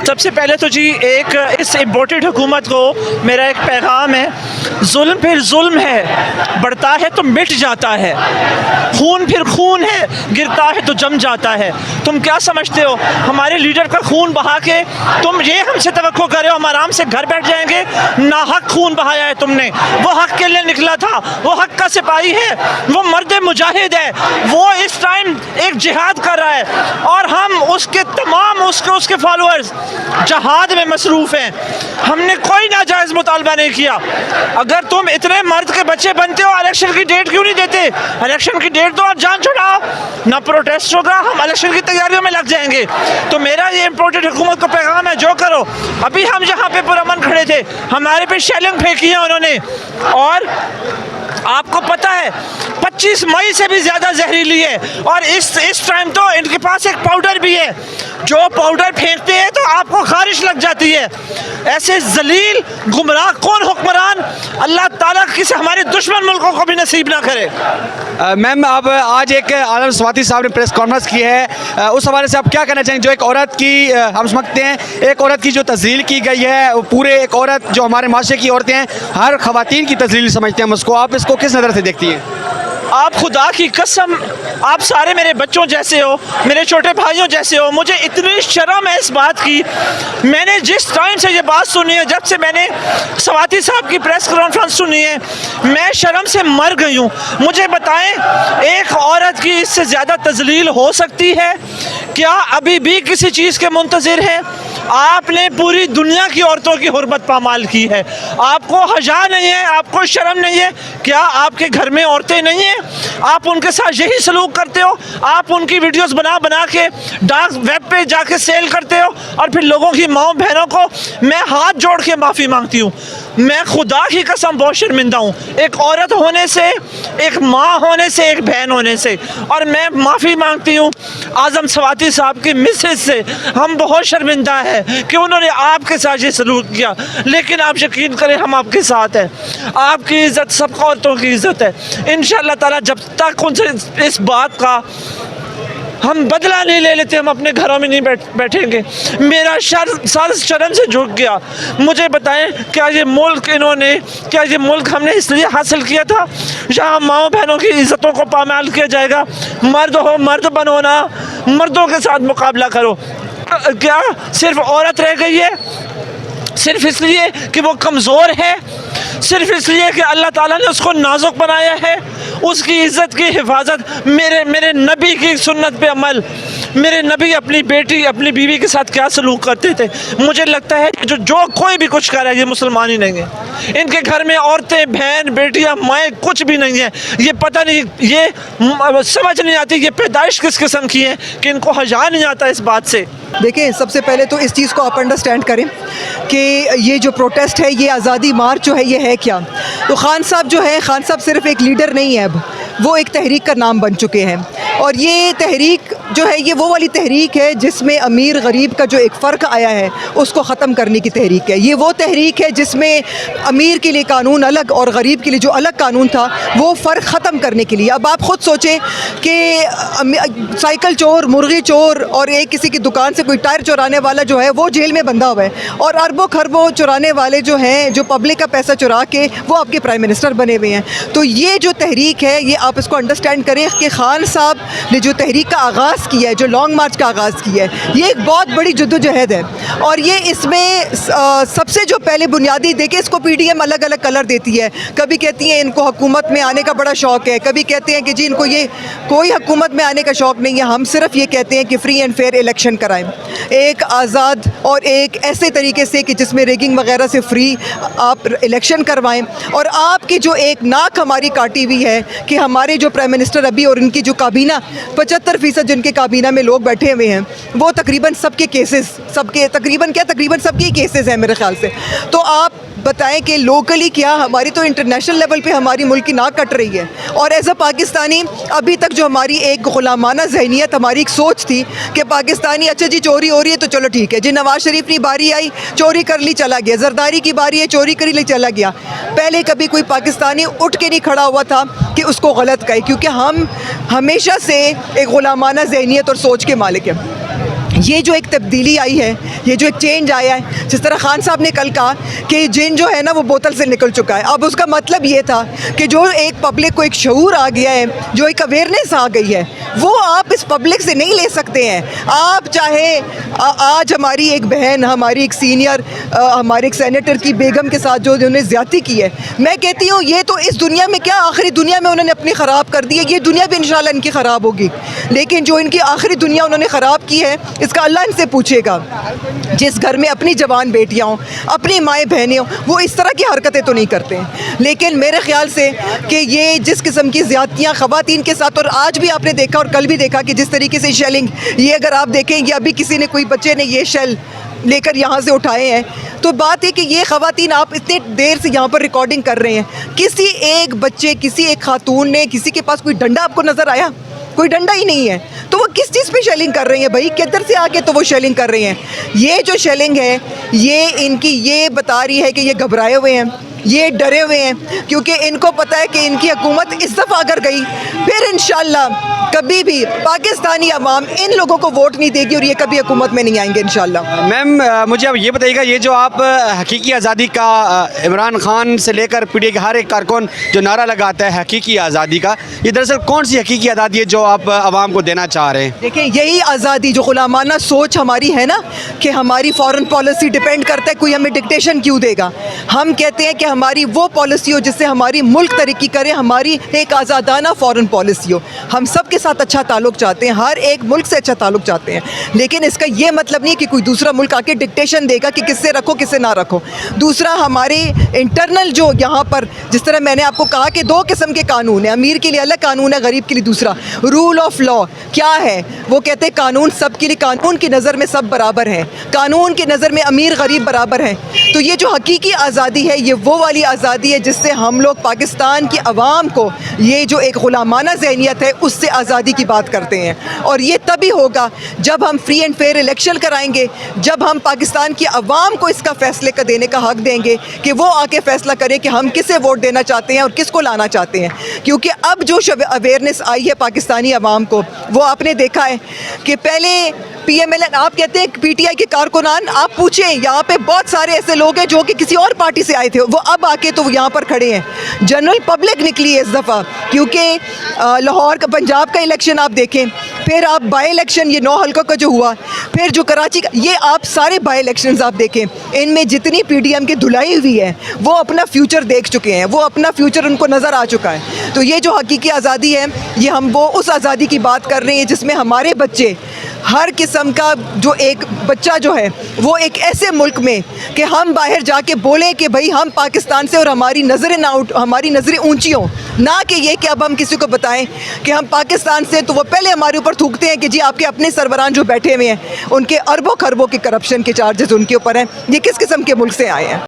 सबसे पहले तो जी एक इस इम्पोर्टेड हुकूमत को मेरा एक पैगाम है, जुल्म फिर जुल्म है, बढ़ता है तो मिट जाता है, खून फिर खून है, गिरता है तो जम जाता है। तुम क्या समझते हो हमारे लीडर का खून बहा के तुम ये हमसे तवक्को कर रहे हो हम आराम से घर बैठ जाएंगे? ना हक खून बहाया है तुमने। वो हक के लिए निकला था, वो हक का सिपाही है, वो मर्द मुजाहिद है, वो इस टाइम एक जिहाद कर रहा है और हम उसके तमाम उसके फॉलोअर्स जहाद में मसरूफ़ हैं। हमने कोई नाजायज़ मुतालबा नहीं किया। अगर तुम इतने मर्द के बच्चे बनते हो इलेक्शन की डेट क्यों नहीं देते? इलेक्शन की डेट दो और जान छुड़ाओ, ना प्रोटेस्ट होगा, हम इलेक्शन की तैयारियों में लग जाएंगे। तो मेरा ये इम्पोर्टेड हुकूमत को पैगाम है, जो करो। अभी हम जहाँ पे पुरअमन खड़े थे हमारे पे शेलिंग फेंकी है उन्होंने, और आपको पता है 25 मई से भी ज़्यादा जहरीली है। और इस टाइम तो इनके पास एक पाउडर भी है, जो पाउडर फेंकते हैं तो आपको खारिश लग जाती है। ऐसे जलील गुमराह कौन हुक्मरान अल्लाह ताला किसी हमारे दुश्मन मुल्कों को भी नसीब ना करे। मैम, आप आज एक आलम स्वाति साहब ने प्रेस कॉन्फ्रेंस की है, उस हवाले से आप क्या कहना चाहेंगे? जो एक औरत की हम समझते हैं एक औरत की जो तज़लील की गई है, पूरे एक औरत जो हमारे माशरे की औरतें हैं हर ख़वातीन की तज़लील समझते हैं हम उसको, आप इसको किस नज़र से देखती हैं? आप खुदा की कसम, आप सारे मेरे बच्चों जैसे हो, मेरे छोटे भाइयों जैसे हो। मुझे इतनी शर्म है इस बात की। मैंने जिस टाइम से ये बात सुनी है, जब से मैंने स्वाति साहब की प्रेस कॉन्फ्रेंस सुनी है, मैं शर्म से मर गई हूँ। मुझे बताएं, एक औरत की इससे ज़्यादा तज़लील हो सकती है क्या? अभी भी किसी चीज़ के मुंतज़िर है? आपने पूरी दुनिया की औरतों की हुर्मत पामाल की है। आपको हया नहीं है, आपको शर्म नहीं है? क्या आपके घर में औरतें नहीं हैं? आप उनके साथ यही सलूक करते हो? आप उनकी वीडियोस बना बना के डार्क वेब पे जाके सेल करते हो और फिर लोगों की माँ बहनों को मैं हाथ जोड़ के माफ़ी मांगती हूँ। मैं खुदा की कसम बहुत शर्मिंदा हूँ, एक औरत होने से, एक माँ होने से, एक बहन होने से। और मैं माफ़ी मांगती हूँ आज़म स्वाति साहब की मिसेज से। हम बहुत शर्मिंदा हैं कि उन्होंने आपके साथ ये सलूक किया, लेकिन आप यकीन करें हम आपके साथ हैं। आपकी इज़्ज़त सब औरतों की इज़्ज़त है। इंशाअल्लाह ताला जब तक उनसे इस बात का हम बदला नहीं ले लेते, हम अपने घरों में नहीं बैठेंगे। मेरा सर शर्म से झुक गया। मुझे बताएं, क्या ये मुल्क हमने इसलिए हासिल किया था जहाँ माओ बहनों की इज़्ज़तों को पामाल किया जाएगा? मर्द हो, मर्द बनो ना, मर्दों के साथ मुकाबला करो। क्या सिर्फ औरत रह गई है सिर्फ इसलिए कि वो कमज़ोर है, सिर्फ इसलिए कि अल्लाह ताला ने उसको नाजुक बनाया है? उसकी इज़्ज़त की हिफाजत, मेरे नबी की सुन्नत पे अमल। मेरे नबी अपनी बेटी, अपनी बीवी के साथ क्या सलूक करते थे? मुझे लगता है कि जो कोई भी कुछ कर रहा है ये मुसलमान ही नहीं है। इनके घर में औरतें, बहन, बेटियां, माएँ कुछ भी नहीं है। ये पता नहीं, ये समझ नहीं आती ये पैदाइश किस किस्म की है कि इनको हया नहीं आता इस बात से। देखें, सबसे पहले तो इस चीज़ को आप अंडरस्टैंड करें कि ये जो प्रोटेस्ट है, ये आज़ादी मार्च जो है, ये है क्या। तो खान साहब जो है, खान साहब सिर्फ एक लीडर नहीं है, अब वो एक तहरीक का नाम बन चुके हैं। और ये तहरीक जो है, ये वो वाली तहरीक है जिसमें अमीर गरीब का जो एक फ़र्क आया है उसको ख़त्म करने की तहरीक है। ये वो तहरीक है जिसमें अमीर के लिए कानून अलग और गरीब के लिए जो अलग कानून था वो फ़र्क ख़त्म करने के लिए। अब आप ख़ुद सोचें कि साइकिल चोर, मुर्गी चोर और एक किसी की दुकान से कोई टायर चुराने वाला जो है वो जेल में बंधा हुआ है, और अरबों खरबों चुराने वाले जो हैं, जो पब्लिक का पैसा चुरा के वो आपके प्राइम मिनिस्टर बने हुए हैं। तो ये जो तहरीक है, ये आप इसको अंडरस्टैंड करें कि खान साहब ने जो तहरीक का आगाज़ आगाज़ किया है, जो लॉन्ग मार्च का आगाज़ किया है, ये एक बहुत बड़ी जद्दोजहद है। और ये इसमें सबसे जो पहले बुनियादी देखिए, इसको पीडीएम अलग अलग कलर देती है। कभी कहती हैं इनको हुकूमत में आने का बड़ा शौक़ है, कभी कहते हैं कि जी इनको ये कोई हुकूमत में आने का शौक़ नहीं है। हम सिर्फ ये कहते हैं कि फ्री एंड फेयर इलेक्शन कराएं, एक आज़ाद और एक ऐसे तरीके से कि जिसमें रेगिंग वगैरह से फ्री आप इलेक्शन करवाएं। और आपकी जो एक नाक हमारी काटी हुई है कि हमारे जो प्राइम मिनिस्टर अभी और इनकी जो काबीना 75% जिनके काबीना में लोग बैठे हुए हैं, वो तकरीबन सबके केसेस, सबके तकरीबन सबके ही केसेस हैं मेरे ख्याल से। तो आप बताएं कि लोकली क्या, हमारी तो इंटरनेशनल लेवल पे हमारी मुल्क की नाक कट रही है। और एज अ पाकिस्तानी अभी तक जो हमारी एक गुलामाना जहनीत, हमारी एक सोच थी कि पाकिस्तानी अच्छा जी चोरी हो रही है तो चलो ठीक है जी, नवाज शरीफ की बारी आई चोरी कर ली चला गया, जरदारी की बारी है चोरी कर ली चला गया। पहले कभी कोई पाकिस्तानी उठ के नहीं खड़ा हुआ था कि उसको गलत कहे, क्योंकि हम हमेशा से एक गुलामाना जहनीत और सोच के मालिक हैं। ये जो एक तब्दीली आई है, ये जो एक चेंज आया है, जिस तरह खान साहब ने कल कहा कि जिन जो है ना वो बोतल से निकल चुका है, अब उसका मतलब ये था कि जो एक पब्लिक को एक शऊर आ गया है, जो एक अवेयरनेस आ गई है, वो आप इस पब्लिक से नहीं ले सकते हैं। आप चाहे आज हमारी एक बहन, हमारी एक सीनियर, हमारे एक सेनेटर की बेगम के साथ जो उन्होंने ज़्यादती की है, मैं कहती हूँ ये तो इस दुनिया में क्या, आखिरी दुनिया में उन्होंने अपनी ख़राब कर दी है, ये दुनिया भी इंशाल्लाह इनकी ख़राब होगी। लेकिन जो इनकी आखिरी दुनिया उन्होंने ख़राब की है, इसका अल्लाह इनसे पूछेगा। जिस घर में अपनी जवान बेटियां हों, अपनी माएँ बहनें हों, वो इस तरह की हरकतें तो नहीं करते हैं। लेकिन मेरे ख्याल से कि ये जिस किस्म की ज़्यादतियाँ ख़वातीन के साथ, और आज भी आपने देखा और कल भी देखा कि जिस तरीके से शेलिंग, ये अगर आप देखें ये अभी किसी ने, कोई बच्चे ने ये शेल लेकर यहाँ से उठाए हैं, तो बात है कि ये ख़वातीन आप इतने देर से यहाँ पर रिकॉर्डिंग कर रहे हैं, किसी एक बच्चे, किसी एक खातून ने, किसी के पास कोई डंडा आपको नज़र आया? कोई डंडा ही नहीं है। तो वो किस चीज़ पे शेलिंग कर रही है भाई, किधर से आके तो वो शेलिंग कर रही हैं। ये जो शेलिंग है ये इनकी, ये बता रही है कि ये घबराए हुए हैं, ये डरे हुए हैं, क्योंकि इनको पता है कि इनकी हुकूमत इस दफ़ा अगर गई फिर इंशाल्लाह कभी भी पाकिस्तानी अवाम इन लोगों को वोट नहीं देगी और ये कभी हुकूमत में नहीं आएंगे इंशाल्लाह। मैम मुझे अब ये बताइएगा, ये जो आप हकीकी आज़ादी का इमरान खान से लेकर पीटीआई के हर एक कारकुन जो नारा लगाता है हकीकी आज़ादी का, ये दरअसल कौन सी हकीकी आज़ादी है जो आप आवाम को देना चाह रहे हैं? देखिए यही आज़ादी जो गुलामाना सोच हमारी है ना, कि हमारी फॉरेन पॉलिसी डिपेंड करता है कोई हमें डिक्टेशन क्यों देगा। हम कहते हैं कि हमारी वो पॉलिसी हो जिससे हमारी मुल्क तरक्की करे, हमारी एक आज़ादाना फॉरेन पॉलिसी हो। हम सब के साथ अच्छा ताल्लुक चाहते हैं, हर एक मुल्क से अच्छा ताल्लुक चाहते हैं, लेकिन इसका ये मतलब नहीं है कि कोई दूसरा मुल्क आके डिक्टेशन देगा कि किससे रखो किससे ना रखो। दूसरा, हमारे इंटरनल जो यहाँ पर, जिस तरह मैंने आपको कहा कि दो किस्म के कानून है, अमीर के लिए अलग कानून है, गरीब के लिए दूसरा। रूल ऑफ लॉ क्या है? वो कहते हैं कानून सबके लिए, कानून की नज़र में सब बराबर हैं, कानून की नज़र में अमीर गरीब बराबर हैं। तो ये जो हकीकी आज़ादी है, ये वो वाली आज़ादी है जिससे हम लोग पाकिस्तान की आवाम को, ये जो एक गुलामाना ज़हनियत है उससे आज़ादी की बात करते हैं। और ये तभी होगा जब हम फ्री एंड फेयर इलेक्शन कराएंगे, जब हम पाकिस्तान की आवाम को इसका फैसले का देने का हक देंगे कि वो आके फैसला करें कि हम किसे वोट देना चाहते हैं और किसको लाना चाहते हैं। क्योंकि अब जो अवेयरनेस आई है पाकिस्तानी आवाम को, वो आपने देखा है कि पहले PMLN, आप कहते हैं PTI के कारकुनान, आप पूछें यहाँ पे बहुत सारे ऐसे लोग हैं जो कि किसी और पार्टी से आए थे, वो अब आके तो यहाँ पर खड़े हैं। जनरल पब्लिक निकली है इस दफ़ा, क्योंकि लाहौर का, पंजाब का इलेक्शन आप देखें, फिर आप बाई इलेक्शन ये 9 हल्कों का जो हुआ, फिर जो कराची का, ये आप सारे बाई इलेक्शंस आप देखें, इनमें जितनी PDM की धुलाई हुई है वो अपना फ्यूचर देख चुके हैं, वो अपना फ्यूचर उनको नज़र आ चुका है। तो ये जो हकीकी आज़ादी है, ये हम वो उस आज़ादी की बात कर रहे हैं जिसमें हमारे बच्चे, हर किस्म का जो एक बच्चा जो है वो एक ऐसे मुल्क में कि हम बाहर जाके बोलें कि भाई हम पाकिस्तान से, और हमारी नज़रें ना हमारी नज़रें ऊंची हों, ना कि ये कि अब हम किसी को बताएं कि हम पाकिस्तान से, तो वो पहले हमारे ऊपर थूकते हैं कि जी आपके अपने सरबराह जो बैठे हुए हैं उनके अरबों खरबों के करप्शन के चार्जेस उनके ऊपर हैं, ये किस किस्म के मुल्क से आए हैं।